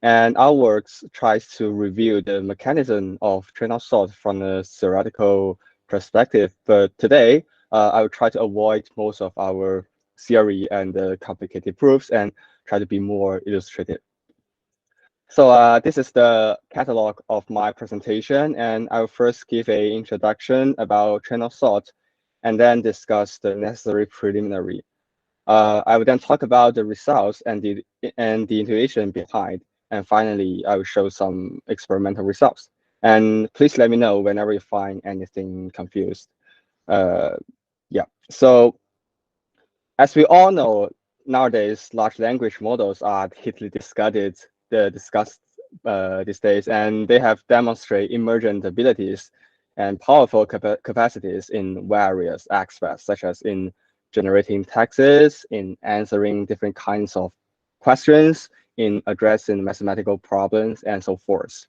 And our work tries to review the mechanism of train of thought from a theoretical perspective. But today, I will try to avoid most of our theory and complicated proofs and try to be more illustrative. So this is the catalog of my presentation, and I will first give an introduction about train of thought, and then discuss the necessary preliminary. I will then talk about the results and the intuition behind, and finally, I will show some experimental results. And please let me know whenever you find anything confused. Yeah. So as we all know, nowadays large language models are heavily discussed these days, and they have demonstrated emergent abilities and powerful capacities in various aspects, such as in generating texts, in answering different kinds of questions, in addressing mathematical problems, and so forth.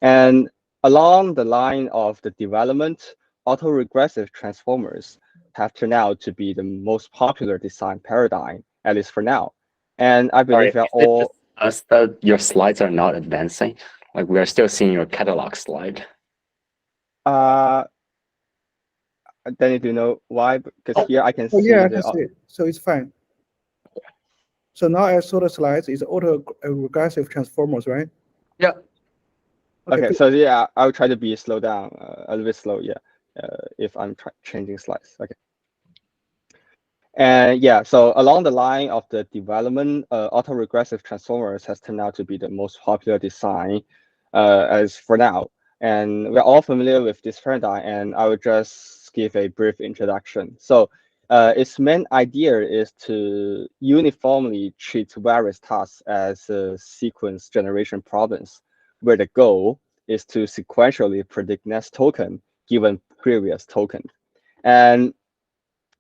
And along the line of the development, autoregressive transformers have turned out to be the most popular design paradigm, at least for now. And I Sorry, believe that is it just all us that your slides are not advancing? Like we are still seeing your catalog slide. uh then do you know why? Because here I can Oh see yeah, I the can see it. So it's fine. So now I saw the slides is autoregressive transformers, right? Yeah. okay. So yeah, I'll try to be slow down a little bit slow. Yeah, if I'm changing slides. Okay. And yeah, so along the line of the development, autoregressive transformers has turned out to be the most popular design as for now. And we're all familiar with this paradigm, and I will just give a brief introduction. So its main idea is to uniformly treat various tasks as sequence generation problems, where the goal is to sequentially predict next token given previous token. And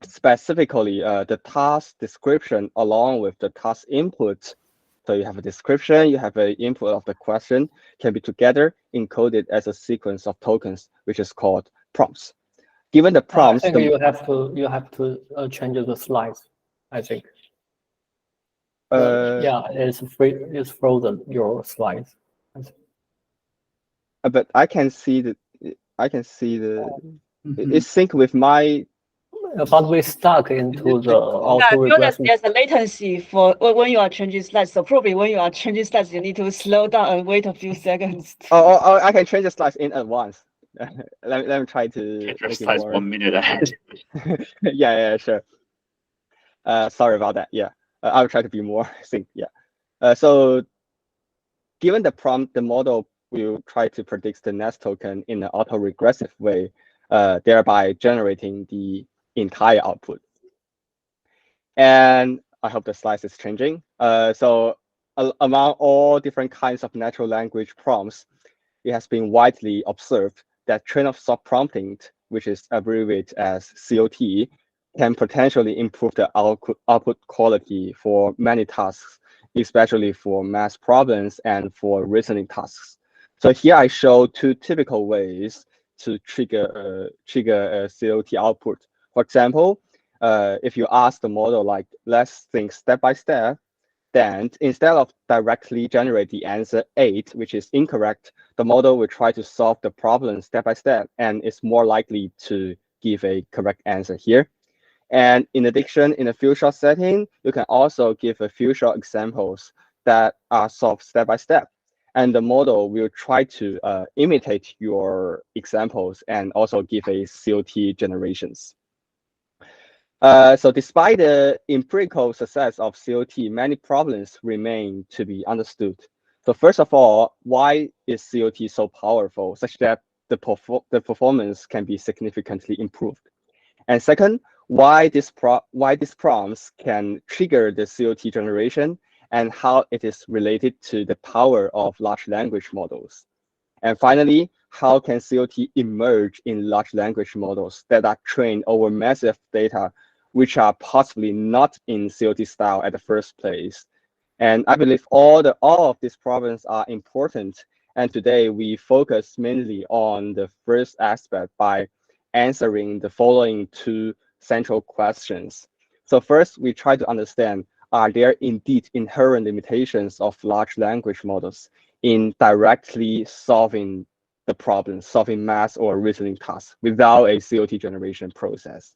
specifically the task description along with the task input. So you have a description, you have an input of the question, can be together encoded as a sequence of tokens, which is called prompts. Given the prompts, I think you have to change the slides. I think. Yeah, it's frozen your slides. But I can see the it's sync with my. But we stuck into the autoregressive. There's a latency for when you are changing slides. So probably when you are changing slides, you need to slow down and wait a few seconds. Oh, I can change the slides in advance. let me try to Change your make it slides more. 1 minute ahead. yeah, sure. Sorry about that. Yeah, I'll try to be more sync. Yeah. So given the prompt, the model will try to predict the next token in an autoregressive way, thereby generating the entire output. And I hope the slides is changing. So among all different kinds of natural language prompts, it has been widely observed that train of thought prompting, which is abbreviated as COT, can potentially improve the output quality for many tasks, especially for math problems and for reasoning tasks. So here I show two typical ways to trigger a COT output. For example, if you ask the model, like, let's think step by step, then instead of directly generate the answer 8, which is incorrect, the model will try to solve the problem step by step, and it's more likely to give a correct answer here. And in addition, in a few shot setting, you can also give a few shot examples that are solved step by step. And the model will try to imitate your examples and also give a COT generations. So despite the empirical success of COT, many problems remain to be understood. So first of all, why is COT so powerful such that the performance can be significantly improved? And second, why these prompts can trigger the COT generation and how it is related to the power of large language models. And finally, how can COT emerge in large language models that are trained over massive data, which are possibly not in COT style at the first place? And I believe all of these problems are important. And today we focus mainly on the first aspect by answering the following two central questions. So first, we try to understand, are there indeed inherent limitations of large language models in directly solving the problem, solving math or reasoning tasks without a COT generation process?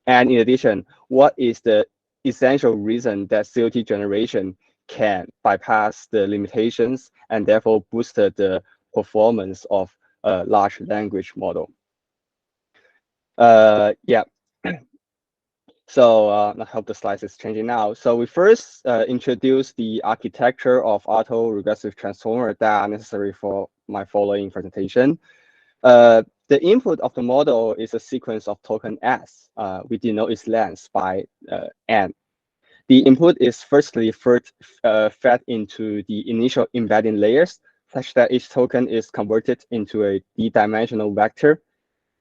And in addition, what is the essential reason that COT generation can bypass the limitations and therefore boost the performance of a large language model? Yeah. So I hope the slides is changing now. So we first introduce the architecture of autoregressive transformer that are necessary for my following presentation. The input of the model is a sequence of token S. We denote its length by n. The input is firstly fed into the initial embedding layers, such that each token is converted into a d-dimensional vector,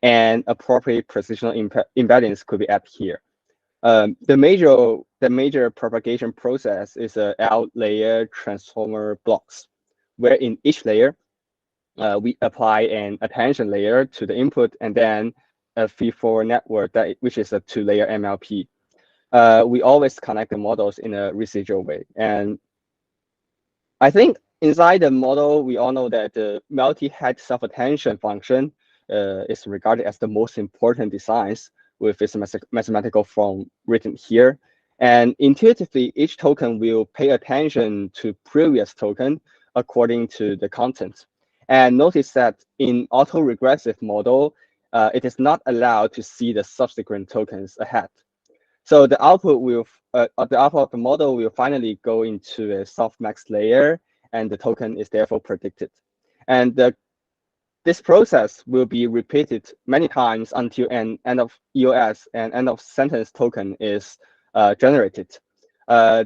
and appropriate precisional embeddings could be added here. The major propagation process is a L-layer transformer blocks, where in each layer we apply an attention layer to the input and then a feed-forward network which is a 2-layer MLP. We always connect the models in a residual way, and I think inside the model we all know that the multi-head self-attention function is regarded as the most important designs with its mathematical form written here. And intuitively, each token will pay attention to previous token according to the content. And notice that in autoregressive model, it is not allowed to see the subsequent tokens ahead. So the output of the model will finally go into a softmax layer, and the token is therefore predicted. And this process will be repeated many times until an end of EOS and end of sentence token is generated.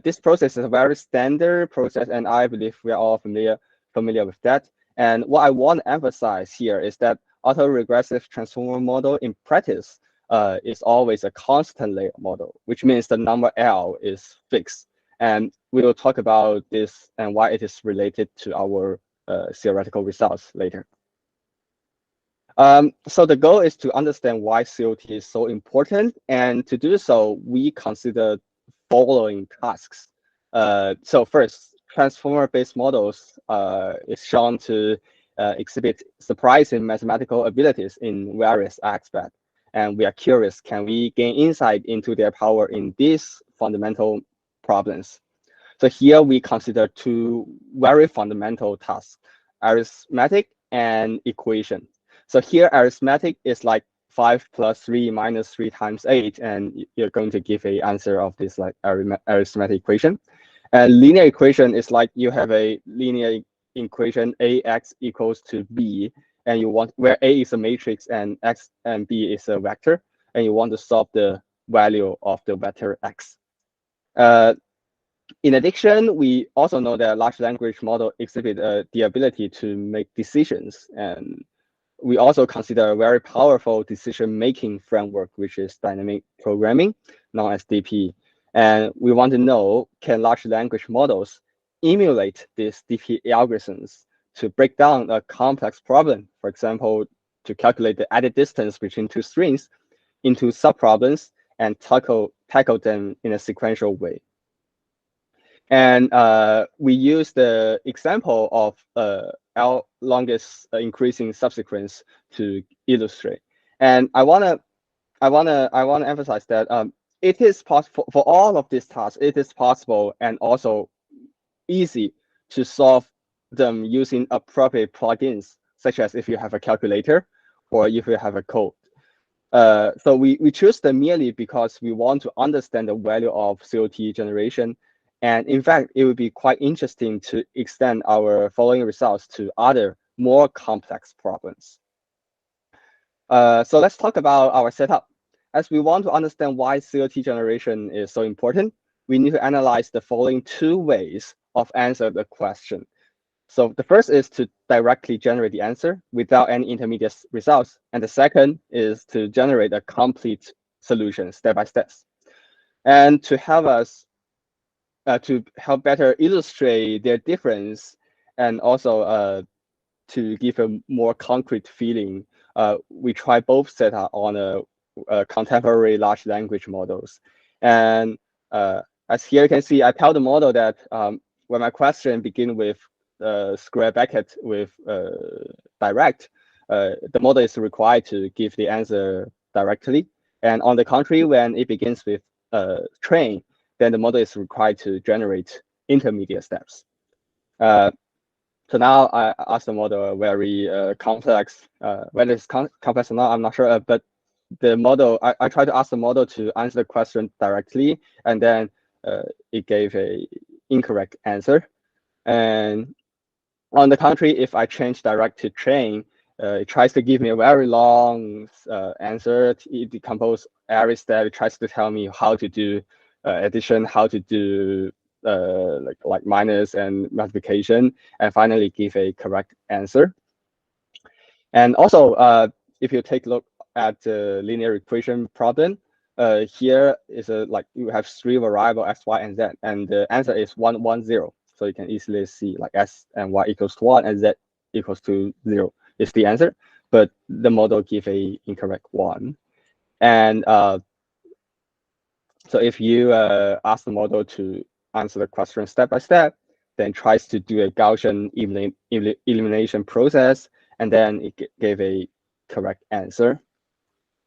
This process is a very standard process, and I believe we are all familiar with that. And what I want to emphasize here is that autoregressive transformer model in practice is always a constant layer model, which means the number L is fixed. And we will talk about this and why it is related to our theoretical results later. So the goal is to understand why COT is so important, and to do so, we consider following tasks. So first, transformer-based models is shown to exhibit surprising mathematical abilities in various aspects. And we are curious, can we gain insight into their power in these fundamental problems? So here we consider two very fundamental tasks, arithmetic and equation. So here arithmetic is like 5 plus 3 minus 3 times 8, and you're going to give an answer of this like arithmetic equation. And linear equation is like you have a linear equation ax equals to b, and you want where a is a matrix and x and b is a vector, and you want to solve the value of the vector x. In addition, we also know that large language model exhibit the ability to make decisions, and we also consider a very powerful decision-making framework, which is dynamic programming, known as DP. And we want to know, can large language models emulate these DP algorithms to break down a complex problem, for example, to calculate the added distance between two strings into subproblems and tackle them in a sequential way. And we use the example of L longest increasing subsequence to illustrate. And I wanna emphasize that it is possible for all of these tasks. It is possible and also easy to solve them using appropriate plugins, such as if you have a calculator or if you have a code. So we choose them merely because we want to understand the value of COT generation. And in fact, it would be quite interesting to extend our following results to other more complex problems. So let's talk about our setup. As we want to understand why COT generation is so important, we need to analyze the following two ways of answer the question. So the first is to directly generate the answer without any intermediate results. And the second is to generate a complete solution step by step. And to help us to help better illustrate their difference, and also to give a more concrete feeling, we try both setup on a contemporary large language models. And as here you can see, I tell the model that when my question begin with square bracket with direct, the model is required to give the answer directly. And on the contrary, when it begins with train, then the model is required to generate intermediate steps. So now I ask the model a very complex, whether it's complex or not, I'm not sure, but the model, I try to ask the model to answer the question directly, and then it gave a incorrect answer. And on the contrary, if I change direct to train, it tries to give me a very long answer. It decomposes every step. It tries to tell me how to do addition, how to do like minus and multiplication, and finally give a correct answer. And also, if you take a look at the linear equation problem, here is like you have 3 variables x, y, and z, and the answer is 1, 1, 0. So you can easily see like s and y equals to 1 and z equals to 0 is the answer, but the model give a incorrect one. And so if you ask the model to answer the question step by step, then tries to do a Gaussian elimination process, and then it gave a correct answer.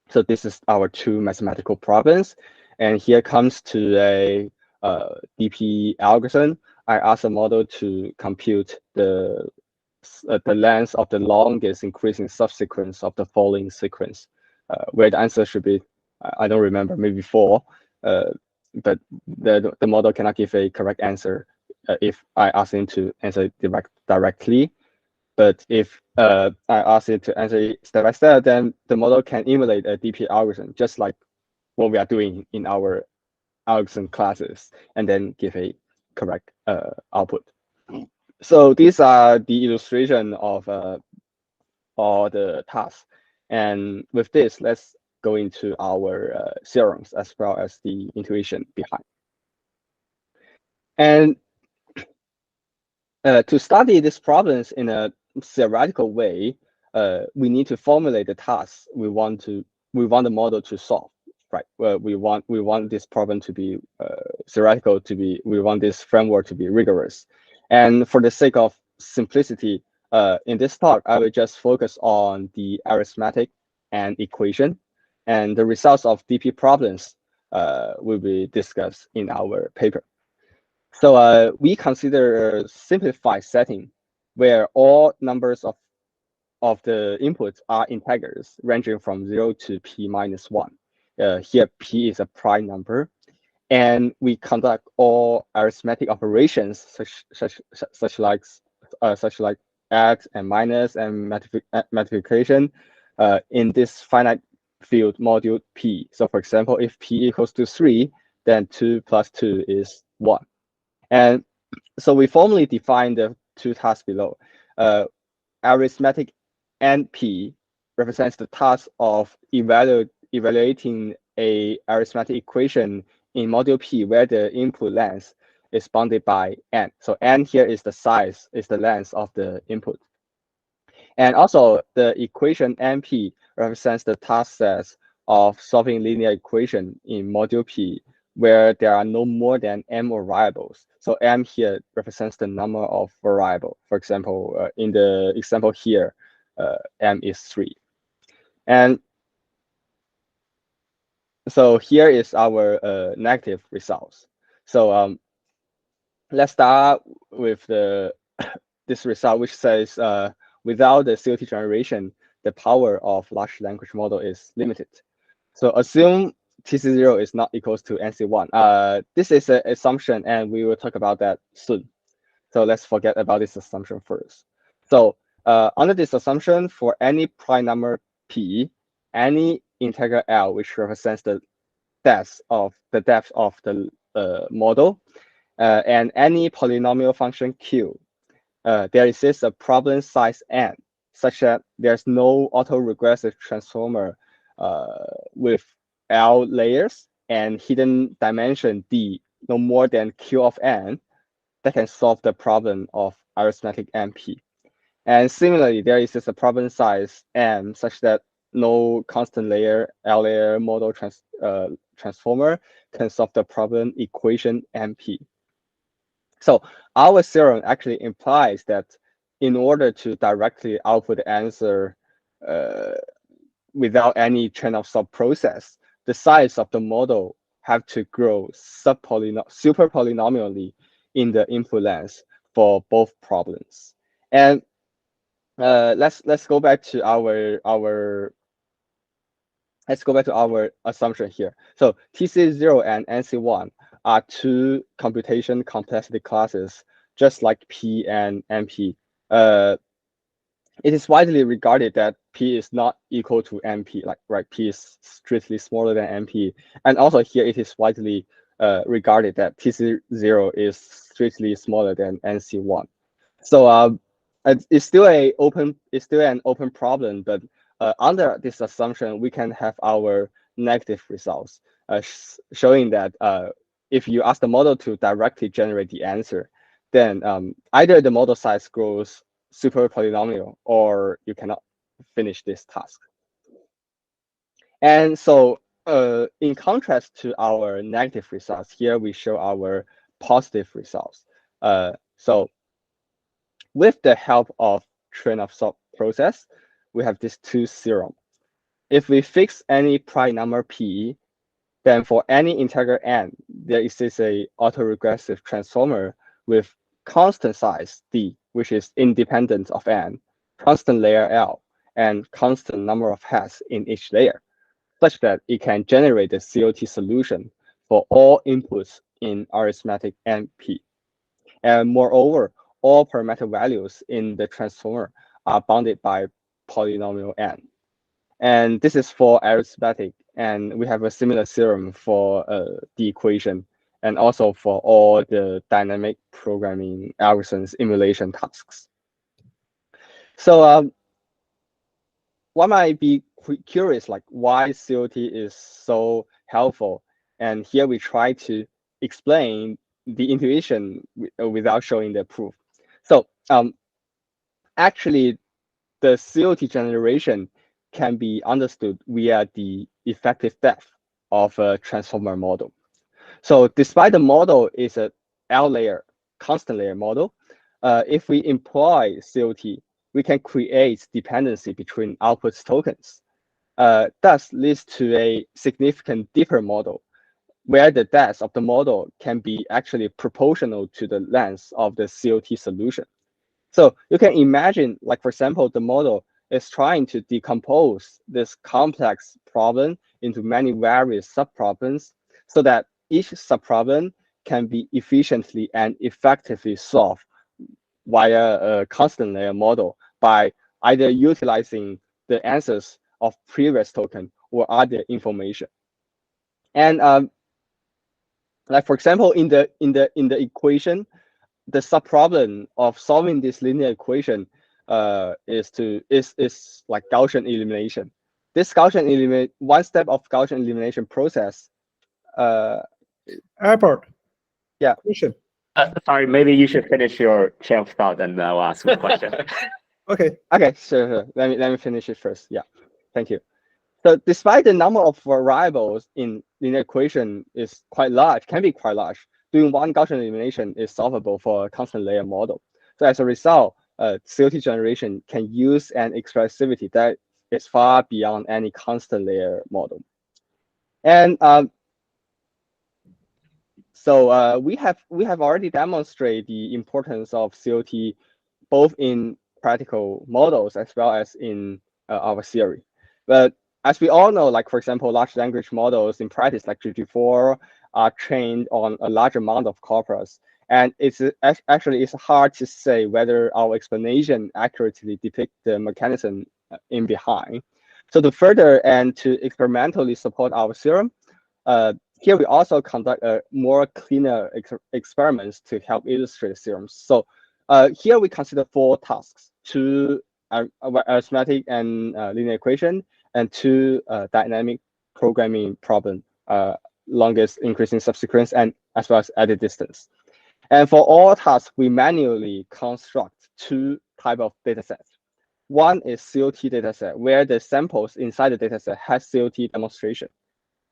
So this is our 2 mathematical problems. And here comes to a DP algorithm. I ask the model to compute the length of the longest increasing subsequence of the following sequence, where the answer should be, I don't remember, maybe 4. But the model cannot give a correct answer if I ask him to answer directly. But if I ask it to answer step by step, then the model can emulate a DP algorithm, just like what we are doing in our algorithm classes, and then give a correct output. So these are the illustration of all the tasks. And with this, let's go into our theorems as well as the intuition behind. And to study these problems in a theoretical way, we need to formulate the tasks we want the model to solve, right? Well, we want this problem to be theoretical, we want this framework to be rigorous. And for the sake of simplicity, in this talk, I will just focus on the arithmetic and equation, and the results of DP problems will be discussed in our paper. So we consider a simplified setting where all numbers of the inputs are integers ranging from 0 to p minus 1. Here, p is a prime number. And we conduct all arithmetic operations such like add and minus and multiplication in this finite field module p. So for example, if p equals to 3, then 2 plus 2 is 1. And so we formally define the 2 tasks below. Arithmetic NP represents the task of evaluating a arithmetic equation in module P where the input length is bounded by n. So n here is the size, is the length of the input. And also the equation NP represents the task sets of solving linear equation in module P where there are no more than m variables. So m here represents the number of variables. For example, in the example here, m is 3. And so here is our negative results. So let's start with this result, which says without the COT generation, the power of large language model is limited. So assume TC0 is not equals to NC1. This is an assumption, and we will talk about that soon. So let's forget about this assumption first. So under this assumption, for any prime number p, any integer L, which represents the depth of the model, and any polynomial function q, there exists a problem size n, such that there's no autoregressive transformer with L layers and hidden dimension d no more than q of n that can solve the problem of arithmetic NP. And similarly, there is just a problem size m such that no constant layer L layer model transformer can solve the problem equation MP. So our theorem actually implies that in order to directly output the answer without any chain of thought process, the size of the model have to grow super polynomially in the input length for both problems. And let's go back to our assumption here. So TC0 and NC1 are two computation complexity classes, just like P and MP. It is widely regarded that P is not equal to MP, P is strictly smaller than MP. And also here it is widely regarded that TC0 is strictly smaller than NC1. So it's still an open problem, but under this assumption, we can have our negative results, showing that if you ask the model to directly generate the answer, then either the model size grows super polynomial or you cannot finish this task. And so in contrast to our negative results, here we show our positive results. So with the help of train of thought process, we have these two theorems. If we fix any prime number P, then for any integer n, there exists a autoregressive transformer with constant size D, which is independent of n, constant layer L, and constant number of heads in each layer, such that it can generate the COT solution for all inputs in arithmetic NP. And moreover, all parameter values in the transformer are bounded by polynomial n. And this is for arithmetic, and we have a similar theorem for the equation, and also for all the dynamic programming algorithms emulation tasks. So one might be curious, like why COT is so helpful, and here we try to explain the intuition without showing the proof. So actually, the COT generation can be understood via the effective depth of a transformer model. So despite the model is a L layer, constant layer model, if we employ COT, we can create dependency between output tokens. Thus leads to a significant deeper model where the depth of the model can be actually proportional to the length of the COT solution. So you can imagine, like, for example, the model is trying to decompose this complex problem into many various subproblems so that each subproblem can be efficiently and effectively solved via a constant layer model by either utilizing the answers of previous token or other information. And like, for example, in the equation, the subproblem of solving this linear equation is like Gaussian elimination. This one step of Gaussian elimination process. Albert. Yeah. Question. Sorry, maybe you should finish your chain of thought and I'll ask a question. Okay. Okay, sure. Let me finish it first. Yeah, thank you. So despite the number of variables in linear equation is quite large, can be quite large, doing one Gaussian elimination is solvable for a constant layer model. So as a result, COT generation can use an expressivity that is far beyond any constant layer model. And so we have already demonstrated the importance of COT both in practical models as well as in our theory. But as we all know, like, for example, large language models in practice, like GPT-4, are trained on a large amount of corpus. And it's hard to say whether our explanation accurately depicts the mechanism in behind. So to further and to experimentally support our theorem, here we also conduct more cleaner experiments to help illustrate the theorems. So here we consider 4 tasks: 2 arithmetic and linear equation, and 2 dynamic programming problem, longest increasing subsequence, and as well as added distance. And for all tasks, we manually construct 2 types of data sets. One is COT dataset, where the samples inside the dataset has COT demonstration.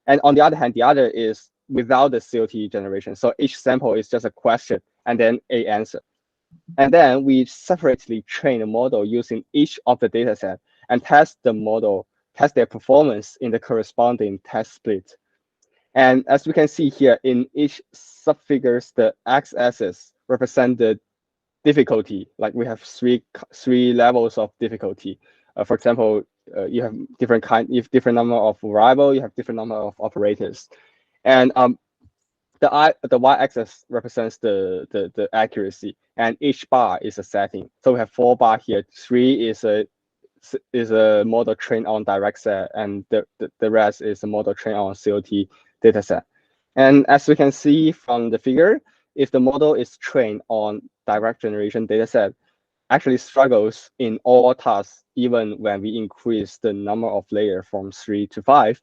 And on the other hand, the other is without the COT generation. So each sample is just a question and then a answer. And then we separately train a model using each of the data set and test their performance in the corresponding test split. And as we can see here, in each subfigures, the x-axis represent the difficulty. Like we have three levels of difficulty. For example, you have different number of variable, you have different number of operators, and the y-axis represents the accuracy, and each bar is a setting. So we have 4 bar here. 3 is a model trained on direct set, and the rest is a model trained on COT dataset. And as we can see from the figure, if the model is trained on direct generation dataset, actually struggles in all tasks, even when we increase the number of layers from 3 to 5,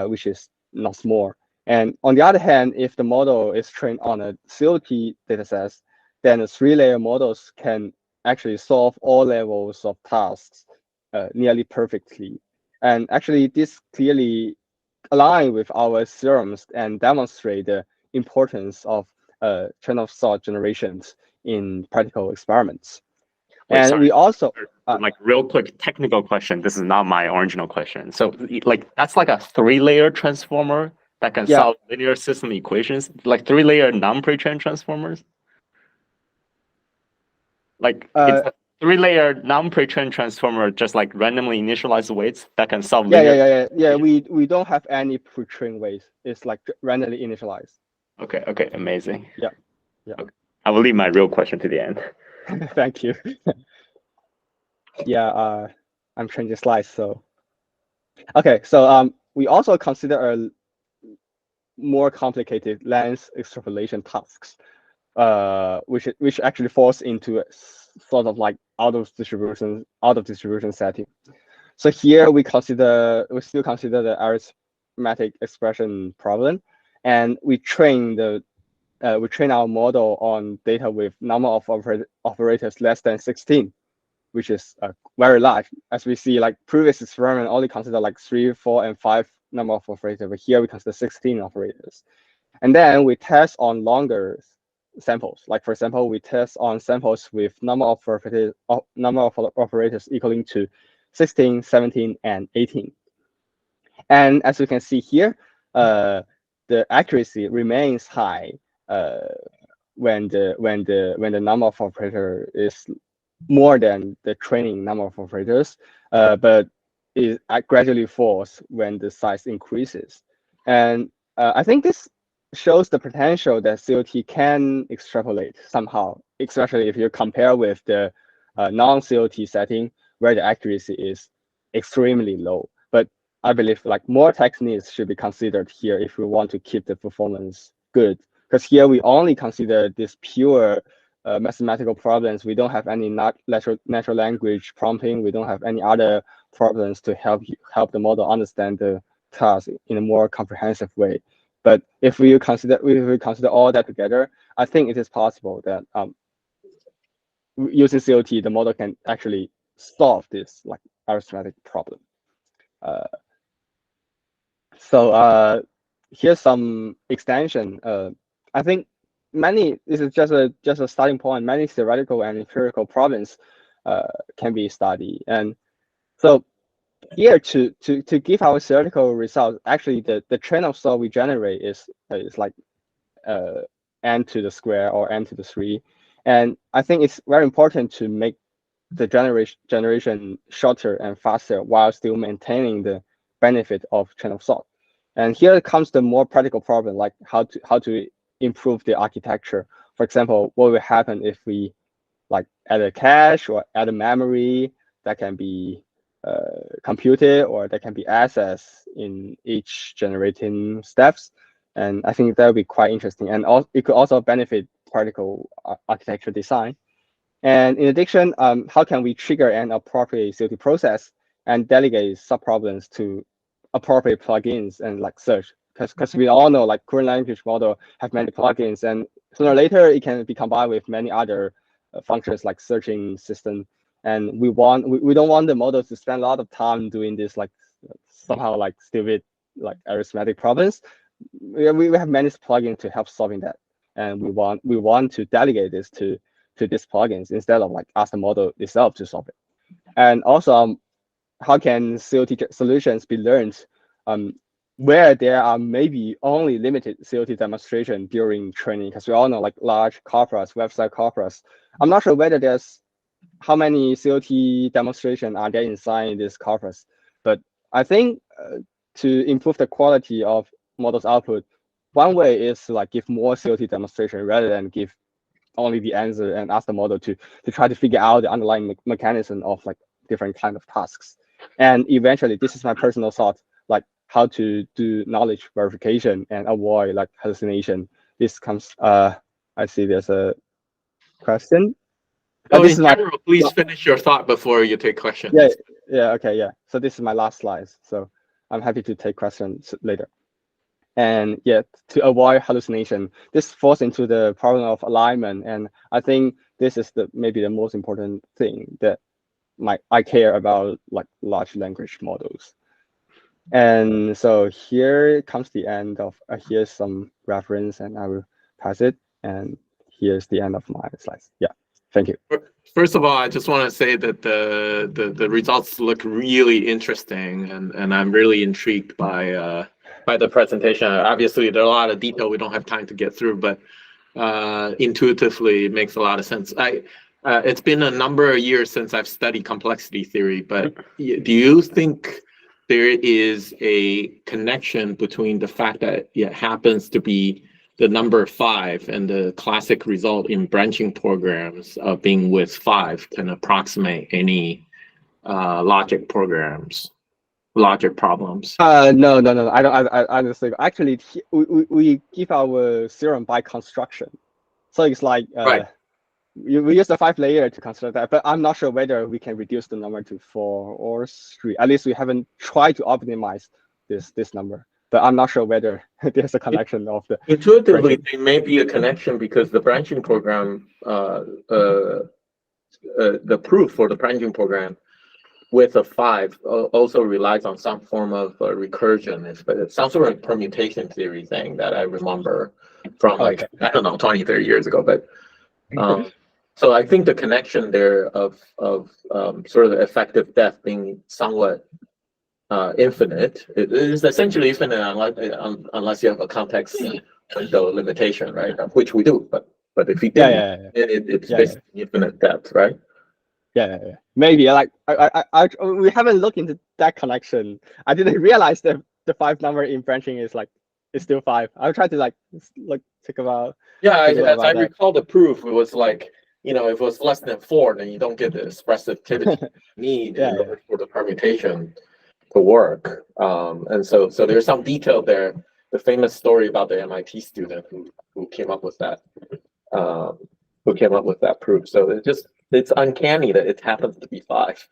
which is not small. And on the other hand, if the model is trained on a COT dataset, then the 3-layer models can actually solve all levels of tasks nearly perfectly. And actually, this clearly aligns with our theorems and demonstrate the importance of chain of thought generations in practical experiments. Wait, and sorry. we also like real quick technical question. This is not my original question. So like that's like a 3-layer transformer that can solve linear system equations, like 3-layer non-pre-trained transformers. Like it's a 3-layer non-pre-trained transformer, just like randomly initialized weights that can solve linear. Yeah. We don't have any pre-trained weights. It's like randomly initialized. Okay, amazing. Yeah. Okay. I will leave my real question to the end. Thank you. Yeah, I'm changing slides. So okay, so we also consider a more complicated length extrapolation tasks, which actually falls into a sort of like out of distribution setting. So here we still consider the arithmetic expression problem, and we train our model on data with number of operators less than 16, which is very large. As we see, like previous experiment only consider like 3, 4, and 5 number of operators, but here we consider 16 operators. And then we test on longer samples. Like for example, we test on samples with number of operators equaling to 16, 17, and 18. And as you can see here, the accuracy remains high when the number of operators is more than the training number of operators, but it gradually falls when the size increases. And I think this shows the potential that COT can extrapolate somehow, especially if you compare with the non-COT setting where the accuracy is extremely low. But I believe like more techniques should be considered here if we want to keep the performance good. Because here we only consider this pure mathematical problems. We don't have any natural language prompting. We don't have any other problems to help the model understand the task in a more comprehensive way. But if we consider all that together, I think it is possible that using COT, the model can actually solve this like arithmetic problem. So here's some extension. I think this is just a starting point. Many theoretical and empirical problems can be studied, and so here to give our theoretical results, actually the train of thought we generate is like n to the square or n to the 3, and I think it's very important to make the generation shorter and faster while still maintaining the benefit of chain of thought. And here comes the more practical problem, like how to improve the architecture. For example, what will happen if we like add a cache or add a memory that can be computed or that can be accessed in each generating steps. And I think that would be quite interesting. And it could also benefit practical architecture design. And in addition, how can we trigger an appropriate COT process and delegate sub-problems to appropriate plugins and like search? Because we all know like current language model have many plugins, and sooner or later it can be combined with many other functions like searching system. And we don't want the model to spend a lot of time doing this like somehow like stupid like arithmetic problems. we have many plugins to help solving that, and we want to delegate this to these plugins instead of like ask the model itself to solve it. And also, how can COT solutions be learned where there are maybe only limited COT demonstration during training? Because we all know like large corpus, website corpus. I'm not sure whether there's how many COT demonstration are there inside this corpus, but I think to improve the quality of models output, one way is to like give more COT demonstration rather than give only the answer and ask the model to try to figure out the underlying mechanism of like different kind of tasks. And eventually, this is my personal thought, like how to do knowledge verification and avoid like hallucination. This comes, I see there's a question. Oh, This in is my general, please finish your thought before you take questions. okay, yeah. So this is my last slide. So I'm happy to take questions later. And yeah, to avoid hallucination, this falls into the problem of alignment. And I think this is maybe the most important thing that I care about, like large language models. And so here comes the end of here's some reference, and I will pass it. And here's the end of my slides. Yeah, thank you. First of all, I just want to say that the results look really interesting, and I'm really intrigued by the presentation. Obviously, there are a lot of detail we don't have time to get through, but intuitively, it makes a lot of sense. It's been a number of years since I've studied complexity theory, but do you think there is a connection between the fact that it happens to be the number 5 and the classic result in branching programs of being with 5 can approximate any logic problems? No. I don't. I honestly, actually, we give our theorem by construction, so it's like right. We use the 5 layer to construct that, but I'm not sure whether we can reduce the number to 4 or 3. At least we haven't tried to optimize this number, but I'm not sure whether there's a connection of the. Intuitively, there may be a connection because the branching program, the proof for the branching program with a 5 also relies on some form of recursion. It's some sort of permutation theory thing that I remember from I don't know, 20, 30 years ago. But so I think the connection there of sort of the effective depth being somewhat infinite. It is essentially infinite unless you have a context window limitation, right? Which we do, but if we didn't, it's basically infinite depth, right? Yeah. Maybe like we haven't looked into that connection. I didn't realize that the 5 number in branching is still 5. I'll try to like think about. Yeah, as I recall the proof, it was like, if it was less than 4, then you don't get the expressivity need in order for the permutation to work. And so there's some detail there. The famous story about the MIT student who came up with that. Who came up with that proof. So it's uncanny that it happens to be 5.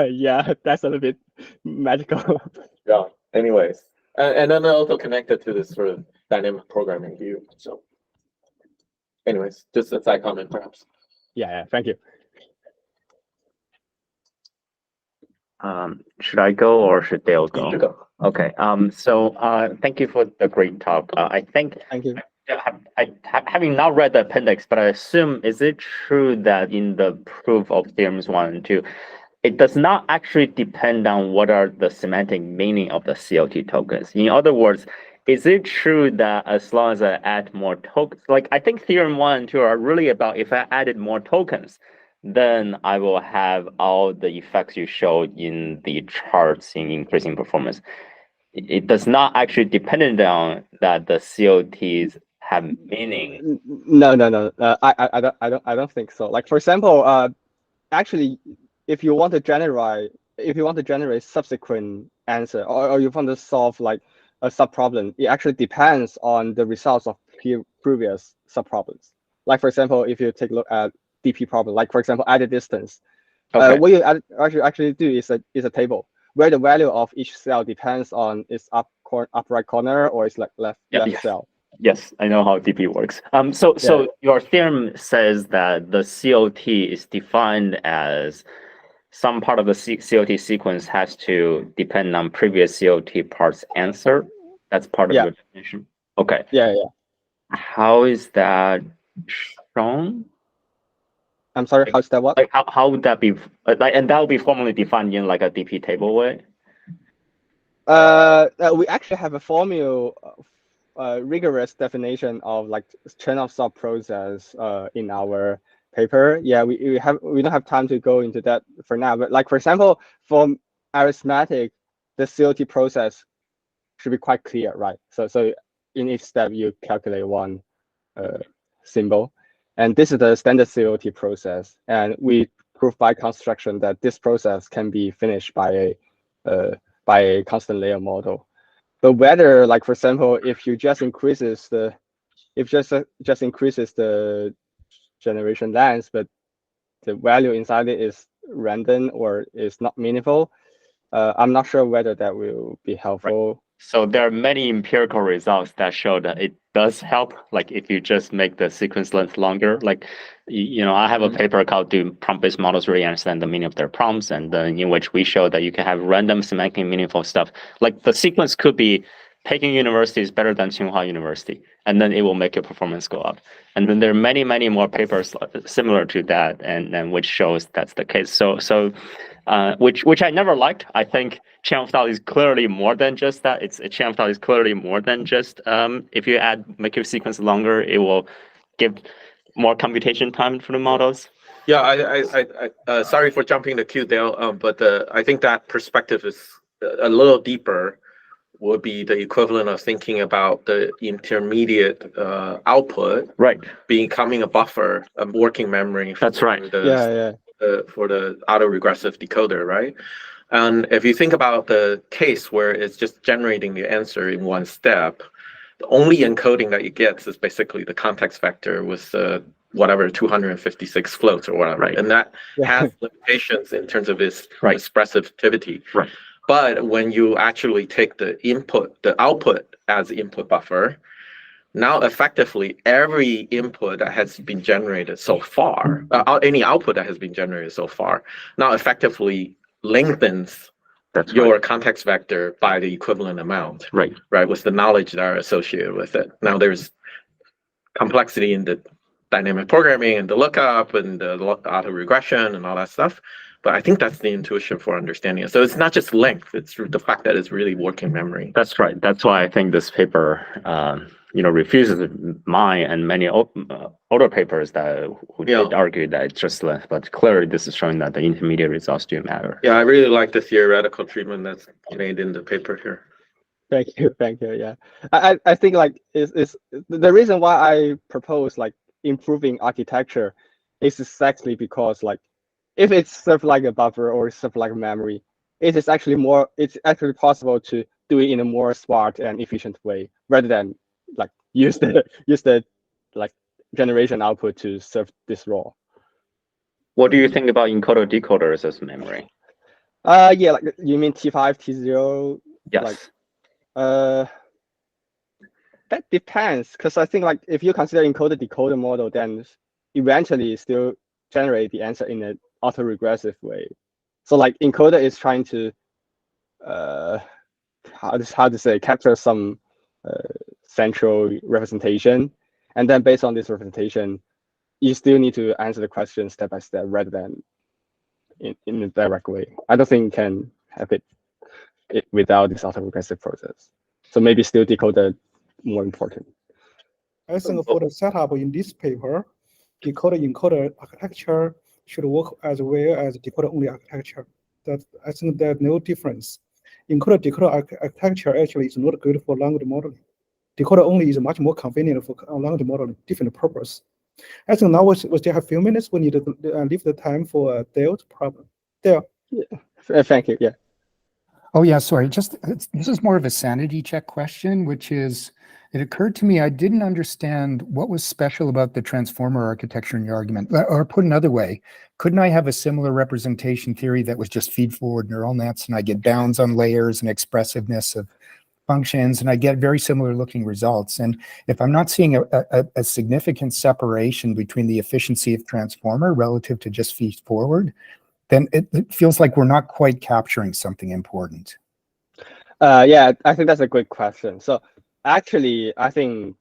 Yeah, that's a little bit magical. Yeah. Anyways, and then also connected to this sort of dynamic programming view. So, anyways, just a side comment, perhaps. Yeah. Thank you. Should I go or should Dale go? You should go. Okay. So thank you for the great talk. I think. Thank you. Having not read the appendix, but I assume, is it true that in the proof of theorems 1 and 2, it does not actually depend on what are the semantic meaning of the COT tokens? In other words, is it true that as long as I add more tokens, like I think theorem 1 and 2 are really about if I added more tokens, then I will have all the effects you showed in the charts in increasing performance. It does not actually depend on that the COTs have meaning. No. I don't think so. Like for example, actually, if you want to generate subsequent answer, or you want to solve like a subproblem, it actually depends on the results of previous subproblems. Like for example, if you take a look at DP problem, like for example, added distance, what you actually do is a table where the value of each cell depends on its up right corner or its like left cell. Yes, I know how DP works. So your theorem says that the COT is defined as some part of the COT sequence has to depend on previous COT part's answer. That's part of Yeah. your definition. Okay. Yeah, yeah. How is that shown? I'm sorry, how's that what? Like how would that be like, and that will be formally defined in like a DP table way? We actually have a formula, rigorous definition of like chain of thought process in our paper. Yeah, we don't have time to go into that for now. But like for example, for arithmetic, the COT process should be quite clear, right? So in each step you calculate one symbol, and this is the standard COT process. And we prove by construction that this process can be finished by a constant layer model. But whether, like for example, if you just increases the generation length, but the value inside it is random or is not meaningful, I'm not sure whether that will be helpful. Right. So there are many empirical results that show that it does help. Like if you just make the sequence length longer, like, you know, I have a paper called "Do Prompt-Based Models Really Understand the Meaning of Their Prompts?" and in which we show that you can have random semantically meaningful stuff. Like the sequence could be Peking University is better than Tsinghua University, and then it will make your performance go up. And then there are many, many more papers similar to that, and which shows that's the case. So which I never liked. I think chain of thought is clearly more than just that. A chain of thought is clearly more than just if you make your sequence longer, it will give more computation time for the models. Yeah, I sorry for jumping the queue, Dale, but I think that perspective is a little deeper. Would be the equivalent of thinking about the intermediate output, right, becoming a buffer, a working memory. That's right. For the autoregressive decoder, right? And if you think about the case where it's just generating the answer in one step, the only encoding that you get is basically the context vector with whatever 256 floats or whatever, right? And that has limitations in terms of its expressivity. Right. But when you actually take the output as input buffer, now effectively every input that has been generated so far, any output that has been generated so far, now effectively lengthens your context vector by the equivalent amount, right? With the knowledge that are associated with it. Now there's complexity in the dynamic programming and the lookup and the auto-regression and all that stuff. But I think that's the intuition for understanding it. So it's not just length; it's the fact that it's really working memory. That's right. That's why I think this paper, refuses mine and many older papers who did argue that it's just length. But clearly, this is showing that the intermediate results do matter. Yeah, I really like the theoretical treatment that's made in the paper here. Thank you. Yeah, I think like is the reason why I propose like improving architecture is exactly because like if it's served like a buffer or served like a memory, it's actually possible to do it in a more smart and efficient way rather than like use the like generation output to serve this role. What do you think about encoder decoders as memory? Yeah, like you mean T5, T0? Yes. Like, that depends, because I think like if you consider encoder decoder model, then eventually still generate the answer in an autoregressive way. So like encoder is trying to how to say, capture some central representation, and then based on this representation, you still need to answer the question step by step rather than in a direct way. I don't think you can have it without this autoregressive process. So maybe still decoder more important. I think for the setup in this paper, decoder-encoder architecture should work as well as decoder-only architecture. I think there's no difference. Encoder-decoder architecture actually is not good for language modeling. Decoder-only is much more convenient for language modeling, different purpose. I think now we still have a few minutes. We need to leave the time for Dale's problem. Dale. Yeah. Thank you. Yeah. Oh, yeah, sorry. This is more of a sanity check question, which is, it occurred to me I didn't understand what was special about the transformer architecture in your argument. Or put another way, couldn't I have a similar representation theory that was just feed-forward neural nets, and I get bounds on layers and expressiveness of functions, and I get very similar looking results? And if I'm not seeing a significant separation between the efficiency of transformer relative to just feed-forward, then it feels like we're not quite capturing something important. Yeah, I think that's a great question. So actually, I think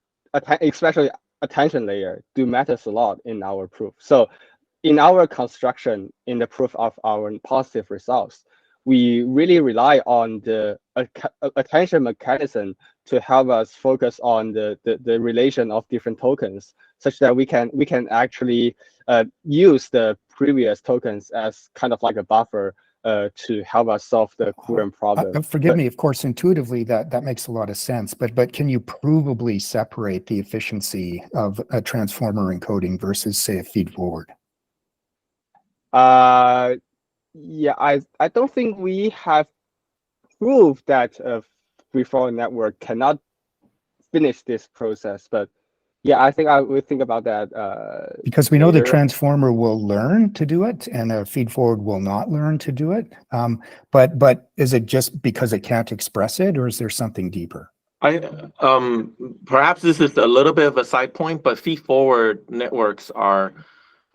especially attention layer do matters a lot in our proof. So in our construction, in the proof of our positive results, we really rely on the attention mechanism to help us focus on the relation of different tokens, such that we can actually use the previous tokens as kind of like a buffer to help us solve the current problem. Forgive me, of course, intuitively that makes a lot of sense, but can you provably separate the efficiency of a transformer encoding versus, say, a feed forward? Yeah, I don't think we have proved that a free-forward network cannot finish this process, but yeah, I think I would think about that. Because we know the later. transformer will learn to do it and a feed forward will not learn to do it. But is it just because it can't express it, or is there something deeper? Perhaps this is a little bit of a side point, but feed-forward networks are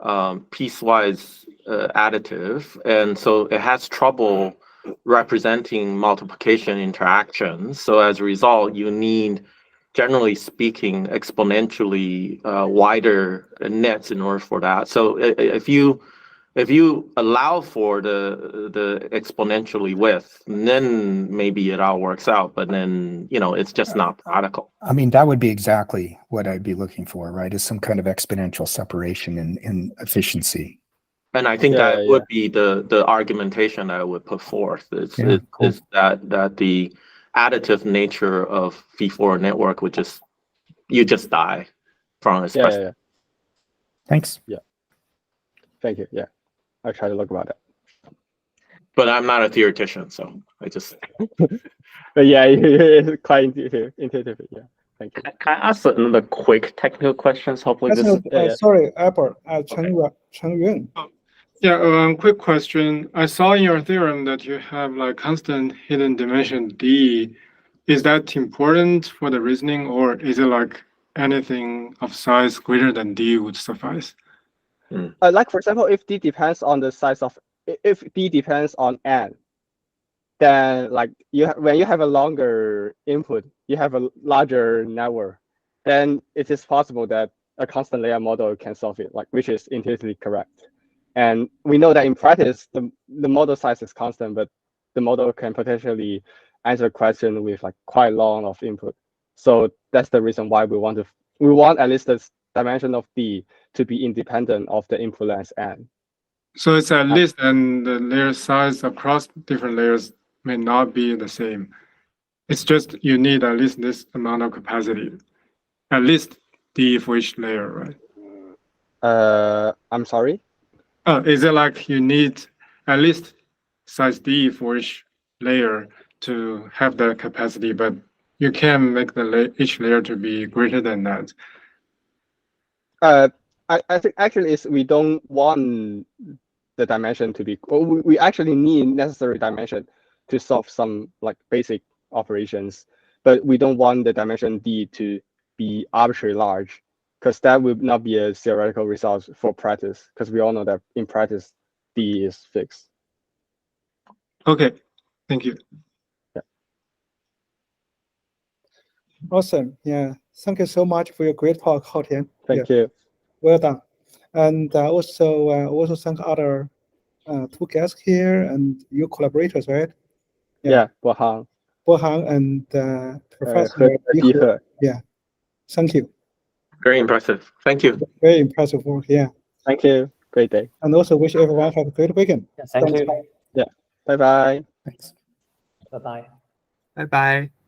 piecewise additive, and so it has trouble representing multiplication interactions. So as a result, you need, generally speaking, exponentially wider nets in order for that. So if you allow for the exponentially width, then maybe it all works out, but then, it's just not practical. I mean, that would be exactly what I'd be looking for, right? Is some kind of exponential separation in efficiency. And I think that would be the argumentation I would put forth is that the additive nature of feed-forward network would you just die from expressing. Yeah. Thanks. Yeah. Thank you. Yeah, I'll try to look about that. But I'm not a theoretician, so I just. But yeah, it's quite intuitive. Yeah. Thank you. Can I ask another quick technical questions? Hopefully this. Sorry, Albert. Chen Yuan. Yeah, quick question. I saw in your theorem that you have like constant hidden dimension D. Is that important for the reasoning, or is it like anything of size greater than D would suffice? Like for example, if D depends on the size of, if D depends on N, then like when you have a longer input, you have a larger network, then it is possible that a constant layer model can solve it, like which is intuitively correct. And we know that in practice, the model size is constant, but the model can potentially answer a question with like quite long of input. So that's the reason why we want at least the dimension of D to be independent of the input length N. So it's at least, and the layer size across different layers may not be the same. It's just you need at least this amount of capacity, at least D for each layer, right? I'm sorry? Is it like you need at least size D for each layer to have that capacity, but you can make each layer to be greater than that? I think actually we don't want the dimension to be, we actually need necessary dimension to solve some like basic operations, but we don't want the dimension D to be arbitrarily large, because that would not be a theoretical result for practice, because we all know that in practice, D is fixed. Okay, thank you. Yeah. Awesome. Yeah. Thank you so much for your great talk, Haotian. Thank you. Well done. And also thank other two guests here and your collaborators, right? Yeah, Bohang and Professor He. Yeah. Thank you. Very impressive. Thank you. Very impressive work. Yeah. Thank you. Great day. And also wish everyone have a great weekend. Yeah, thank you. Yeah. Bye-bye. Thanks. Bye-bye. Bye-bye.